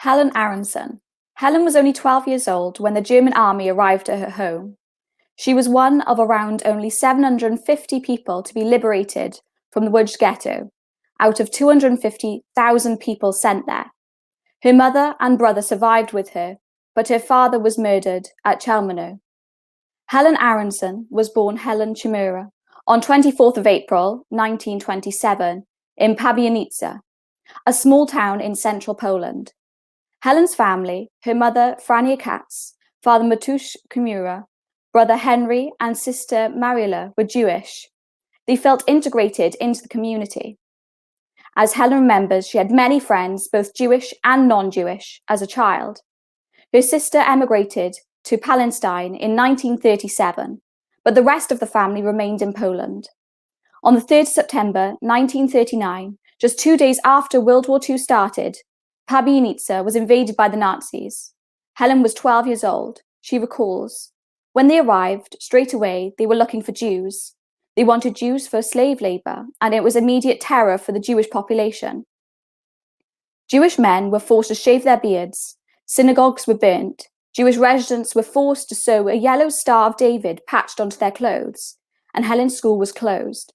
Helen Aronson. Helen was only 12 years old when the German army arrived at her home. She was one of around only 750 people to be liberated from the Łódź Ghetto, out of 250,000 people sent there. Her mother and brother survived with her, but her father was murdered at Chelmno. Helen Aronson was born Helen Chmura on 24th of April 1927 in Pabianice, a small town in central Poland. Helen's family, her mother Frania Katz, father Matusz Chmura, brother Henry and sister Mariela were Jewish. They felt integrated into the community. As Helen remembers, she had many friends, both Jewish and non-Jewish, as a child. Her sister emigrated to Palestine in 1937, but the rest of the family remained in Poland. On the 3rd September 1939, just 2 days after World War II started, Pabianice was invaded by the Nazis. Helen was 12 years old. She recalls, when they arrived, straight away, they were looking for Jews. They wanted Jews for slave labor, and it was immediate terror for the Jewish population. Jewish men were forced to shave their beards. Synagogues were burnt. Jewish residents were forced to sew a yellow Star of David patched onto their clothes, and Helen's school was closed.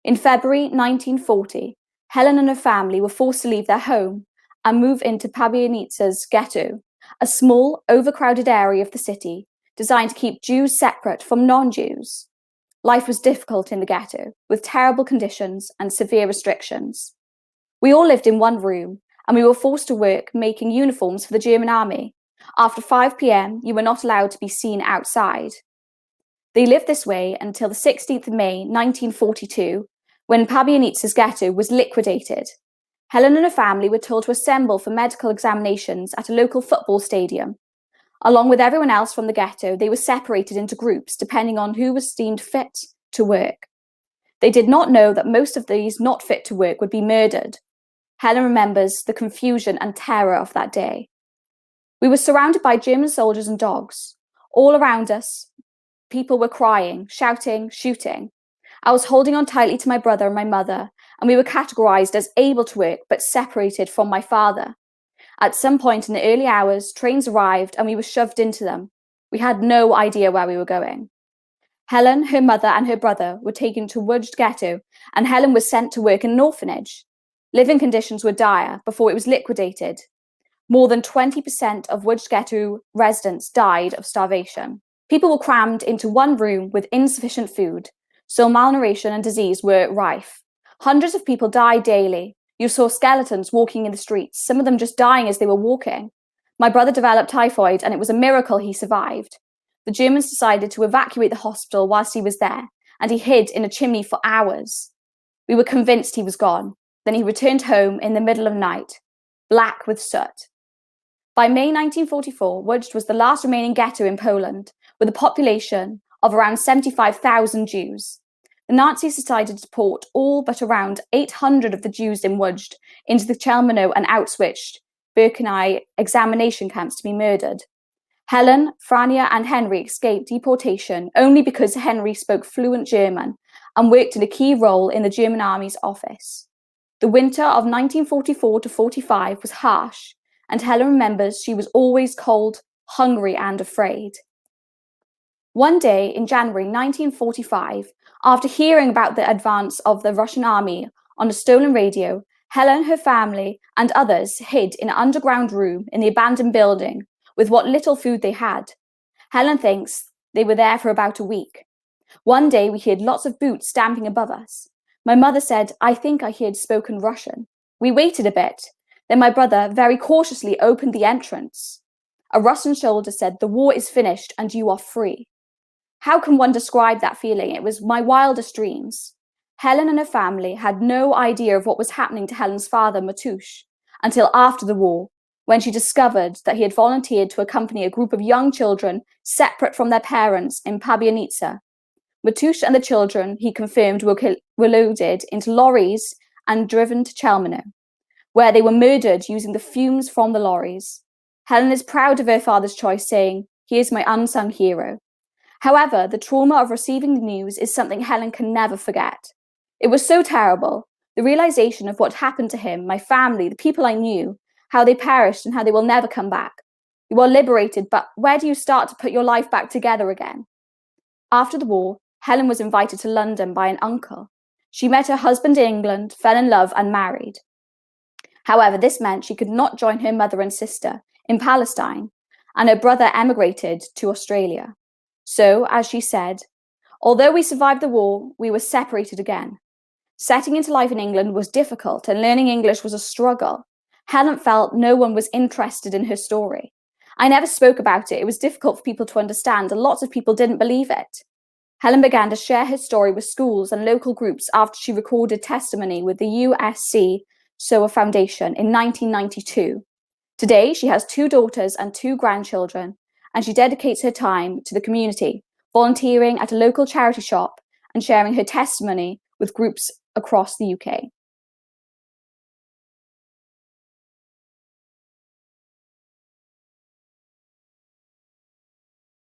In February 1940, Helen and her family were forced to leave their home and move into Pabianice's ghetto, a small, overcrowded area of the city designed to keep Jews separate from non-Jews. Life was difficult in the ghetto, with terrible conditions and severe restrictions. We all lived in one room, and we were forced to work making uniforms for the German army. After 5 p.m., you were not allowed to be seen outside. They lived this way until the 16th of May 1942, when Pabianice's ghetto was liquidated. Helen and her family were told to assemble for medical examinations at a local football stadium. Along with everyone else from the ghetto, they were separated into groups depending on who was deemed fit to work. They did not know that most of these not fit to work would be murdered. Helen remembers the confusion and terror of that day. We were surrounded by German soldiers and dogs. All around us, people were crying, shouting, shooting. I was holding on tightly to my brother and my mother, and we were categorized as able to work but separated from my father. At some point in the early hours, trains arrived and we were shoved into them. We had no idea where we were going. Helen, her mother and her brother were taken to Łódź Ghetto, and Helen was sent to work in an orphanage. Living conditions were dire before it was liquidated. More than 20% of Łódź Ghetto residents died of starvation. People were crammed into one room with insufficient food, so malnutrition and disease were rife. Hundreds of people died daily. You saw skeletons walking in the streets, some of them just dying as they were walking. My brother developed typhoid, and it was a miracle he survived. The Germans decided to evacuate the hospital whilst he was there, and he hid in a chimney for hours. We were convinced he was gone. Then he returned home in the middle of the night, black with soot. By May 1944, Łódź was the last remaining ghetto in Poland, with a population of around 75,000 Jews. The Nazis decided to deport all but around 800 of the Jews in Łódź into the Chelmno and Auschwitz Birkenau examination camps to be murdered. Helen, Frania and Henry escaped deportation only because Henry spoke fluent German and worked in a key role in the German army's office. The winter of 1944 to 45 was harsh, and Helen remembers she was always cold, hungry and afraid. One day in January 1945, after hearing about the advance of the Russian army on a stolen radio, Helen, her family, and others hid in an underground room in the abandoned building with what little food they had. Helen thinks they were there for about a week. One day we heard lots of boots stamping above us. My mother said, "I think I heard spoken Russian." We waited a bit. Then my brother very cautiously opened the entrance. A Russian soldier said, "The war is finished and you are free." How can one describe that feeling? It was my wildest dreams. Helen and her family had no idea of what was happening to Helen's father, Matusz, until after the war, when she discovered that he had volunteered to accompany a group of young children separate from their parents in Pabianice. Matusz and the children, he confirmed, were loaded into lorries and driven to Chelmno, where they were murdered using the fumes from the lorries. Helen is proud of her father's choice, saying, "He is my unsung hero." However, the trauma of receiving the news is something Helen can never forget. It was so terrible. The realization of what happened to him, my family, the people I knew, how they perished and how they will never come back. You are liberated, but where do you start to put your life back together again? After the war, Helen was invited to London by an uncle. She met her husband in England, fell in love, and married. However, this meant she could not join her mother and sister in Palestine, and her brother emigrated to Australia. So, as she said, although we survived the war, we were separated again. Setting into life in England was difficult, and learning English was a struggle. Helen felt no one was interested in her story. I never spoke about it. It was difficult for people to understand, and lots of people didn't believe it. Helen began to share her story with schools and local groups after she recorded testimony with the USC Sower Foundation in 1992. Today, she has 2 daughters and 2 grandchildren, and she dedicates her time to the community, volunteering at a local charity shop and sharing her testimony with groups across the UK.